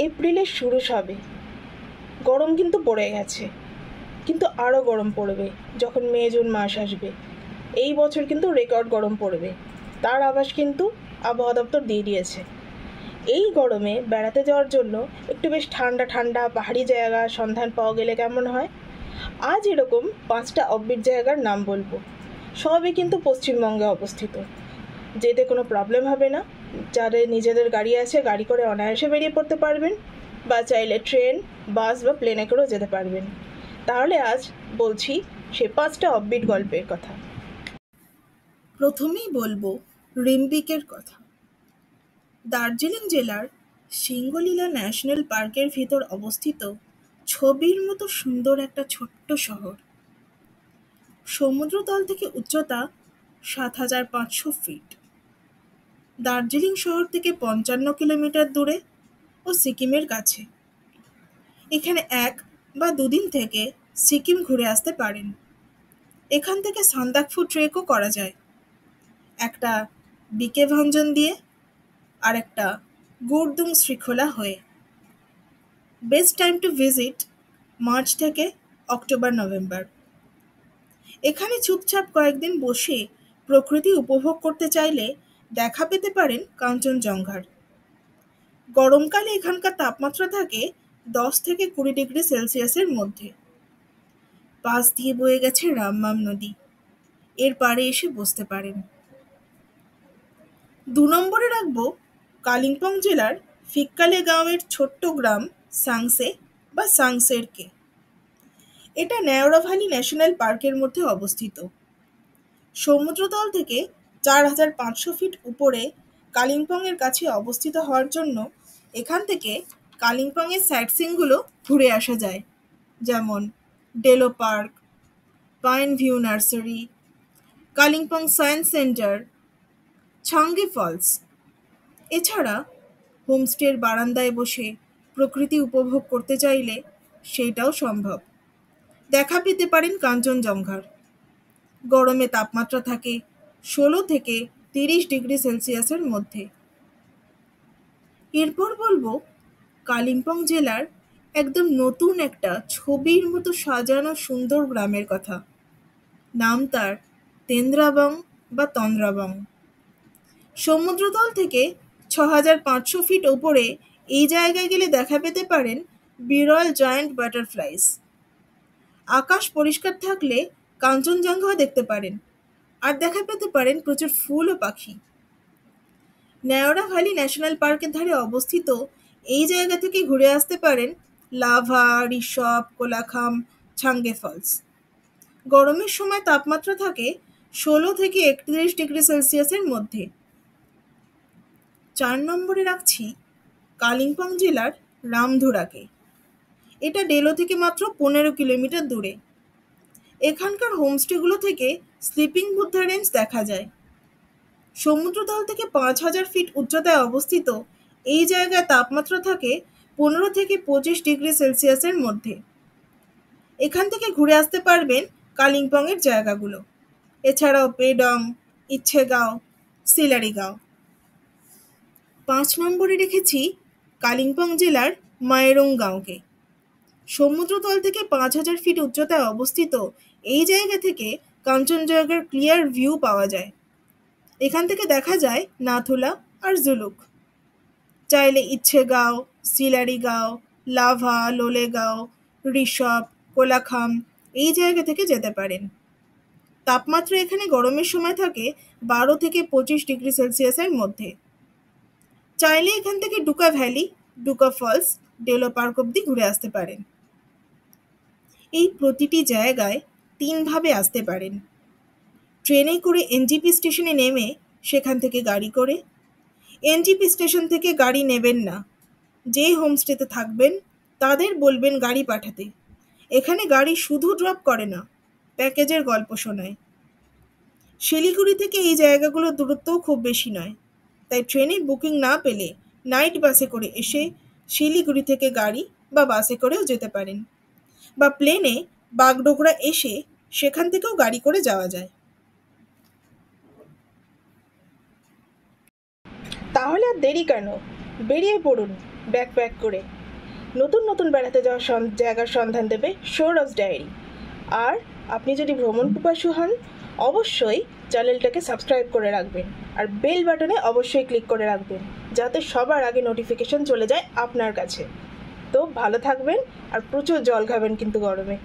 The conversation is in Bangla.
এপ্রিলের শুরু সবে, গরম কিন্তু পড়ে গেছে, কিন্তু আরও গরম পড়বে যখন মে জুন মাস আসবে। এই বছর কিন্তু রেকর্ড গরম পড়বে, তার আভাস কিন্তু আবহাওয়া দপ্তর দিয়ে দিয়েছে। এই গরমে বেড়াতে যাওয়ার জন্য একটু বেশ ঠান্ডা ঠান্ডা পাহাড়ি জায়গার সন্ধান পাওয়া গেলে কেমন হয়? আজ এরকম 5টা অফবিট জায়গার নাম বলবো। সবই কিন্তু পশ্চিমবঙ্গে অবস্থিত। যেতে কোনো প্রবলেম হবে না। যাদের নিজেদের গাড়ি আছে, গাড়ি করে অনায়াসে বেরিয়ে পড়তে পারবেন, বা চাইলে ট্রেন, বাস বা প্লেনে করেও যেতে পারবেন। তাহলে আজ বলছি সে 5টা অফবিট গল্পের কথা। প্রথমেই বলবো রিম্বিকের কথা। দার্জিলিং জেলার সিঙ্গলীলা ন্যাশনাল পার্কের ভিতর অবস্থিত ছবির মতো সুন্দর একটা ছোট্ট শহর। সমুদ্রতল থেকে উচ্চতা 7,500 ফিট। দার্জিলিং শহর থেকে 55 কিলোমিটার দূরে ও সিকিমের কাছে। এখানে 1 বা 2 দিন থেকে সিকিম ঘুরে আসতে পারেন। এখান থেকে সান্দাকফু ট্রেকও করা যায়, একটা বিকে ভঞ্জন দিয়ে আর একটা গুরদুং শৃঙ্খলা হয়ে। Best time to visit March থেকে অক্টোবর নভেম্বর। এখানে চুপচাপ কয়েকদিন বসে প্রকৃতি উপভোগ করতে চাইলে দেখা পেতে পারেন কাঞ্চনজঙ্ঘার। গরমকালে এখানকার তাপমাত্রা থাকে 10 থেকে 20 ডিগ্রি সেলসিয়াসের মধ্যে। পাশ দিয়ে বয়ে গেছে রামমাম নদী, এর পাড়ে এসে বসতে পারেন। 2 নম্বরে রাখবো কালিম্পং জেলার ফিক্কালে গাঁওয়ের ছোট্ট গ্রাম সাংসে বা সাংসেরকে। এটা ন্যাওরা ভ্যালি ন্যাশনাল পার্কের মধ্যে অবস্থিত। সমুদ্রতল থেকে 4,500 ফিট উপরে কালিম্পংয়ের কাছে অবস্থিত হওয়ার জন্য এখান থেকে কালিম্পংয়ের সাইটসিইংগুলো ঘুরে আসা যায়, যেমন Delo park, pine view nursery, Kalimpong science centre, Changey falls. এছাড়া হোমস্টের বারান্দায় বসে প্রকৃতি উপভোগ করতে চাইলে সেইটাও সম্ভব। দেখা পেতে পারেন কাঞ্চনজঙ্ঘার। গরমে তাপমাত্রা থাকে 16 থেকে 30 ডিগ্রি সেলসিয়াসের মধ্যে। এরপর বলবো কালিম্পং জেলার একদম নতুন একটা ছবির মতো সাজানো সুন্দর গ্রামের কথা। নাম তার তেন্দ্রাবং বা তন্দ্রাবং। সমুদ্রতল থেকে 6,500 ফিট ওপরে এই জায়গায় গেলে দেখা পেতে পারেন বিরল জায়ান্ট বাটারফ্লাইস। আকাশ পরিষ্কার থাকলে কাঞ্চনজঙ্ঘাও দেখতে পারেন, আর দেখা পেতে পারেন প্রচুর ফুল ও পাখি। ন্যাওরা ভ্যালি ন্যাশনাল পার্কের ধারে অবস্থিত এই জায়গা থেকে ঘুরে আসতে পারেন লাভা, ঋষভ, কোলাখাম, ছাঙ্গে ফলস। গরমের সময় তাপমাত্রা থাকে 16 থেকে 31 ডিগ্রি সেলসিয়াসের মধ্যে। 4 নম্বরে রাখছি কালিম্পং জেলার রামধুরাকে। এটা ডেলো থেকে মাত্র 15 কিলোমিটার দূরে। এখানকার হোমস্টেগুলো থেকে স্লিপিং বুদ্ধা রেঞ্জ দেখা যায়। সমুদ্রতল থেকে 5,000 ফিট উচ্চতায় অবস্থিত এই জায়গায় তাপমাত্রা থাকে 15 থেকে 25 ডিগ্রি সেলসিয়াসের মধ্যে। এখান থেকে ঘুরে আসতে পারবেন কালিম্পংয়ের জায়গাগুলো, এছাড়াও পেডং, ইচ্ছেগাঁও, সিলারিগাঁও। 5 নম্বরে রেখেছি কালিম্পং জেলার মায়েরং গাঁওকে। সমুদ্রতল থেকে 5,000 ফিট উচ্চতায় অবস্থিত এই জায়গা থেকে কাঞ্চনজঙ্ঘার ক্লিয়ার ভিউ পাওয়া যায়। এখান থেকে দেখা যায় নাথুলা আর জুলুক। চাইলে ইচ্ছেগাঁও, সিলারিগাঁও, লাভা, লোলেগাঁও, ঋষভ, কোলাখাম এই জায়গা থেকে যেতে পারেন। তাপমাত্রা এখানে গরমের সময় থাকে 12 থেকে 25 ডিগ্রি সেলসিয়াসের মধ্যে। চাইলে এখান থেকে Duka valley, Duka falls, Delo park অব্দি ঘুরে আসতে পারেন। এই প্রতিটি জায়গায় 3 ভাবে আসতে পারেন। ট্রেনে করে এনজিপি স্টেশনে নেমে সেখান থেকে গাড়ি করে। এনজিপি স্টেশন থেকে গাড়ি নেবেন না, যেই হোমস্টেতে থাকবেন তাদের বলবেন গাড়ি পাঠাতে। এখানে গাড়ি শুধু ড্রপ করে না, প্যাকেজের গল্প শোনায়। শিলিগুড়ি থেকে এই জায়গাগুলোর দূরত্বও খুব বেশি নয়, তাই ট্রেনে বুকিং না পেলে নাইট বাসে করে এসে শিলিগুড়ি থেকে গাড়ি বা বাসে করেও যেতে পারেন, বা প্লেনে বাগডোগরা এসে সেখান থেকেও গাড়ি করে যাওয়া যায়। তাহলে আর দেরি কেন? বেরিয়ে পড়ুন ব্যাকপ্যাক করে। নতুন নতুন বেড়াতে যাওয়ার জায়গার সন্ধান দেবে সৌরভস ডায়েরি। আর আপনি যদি ভ্রমণ পিপাসু হন, অবশ্যই চ্যানেলটাকে সাবস্ক্রাইব করে রাখবেন আর বেল বাটনে অবশ্যই ক্লিক করে রাখবেন, যাতে সবার আগে নোটিফিকেশন চলে যায় আপনার কাছে। তো ভালো থাকবেন আর প্রচুর জল খাবেন কিন্তু গরমে।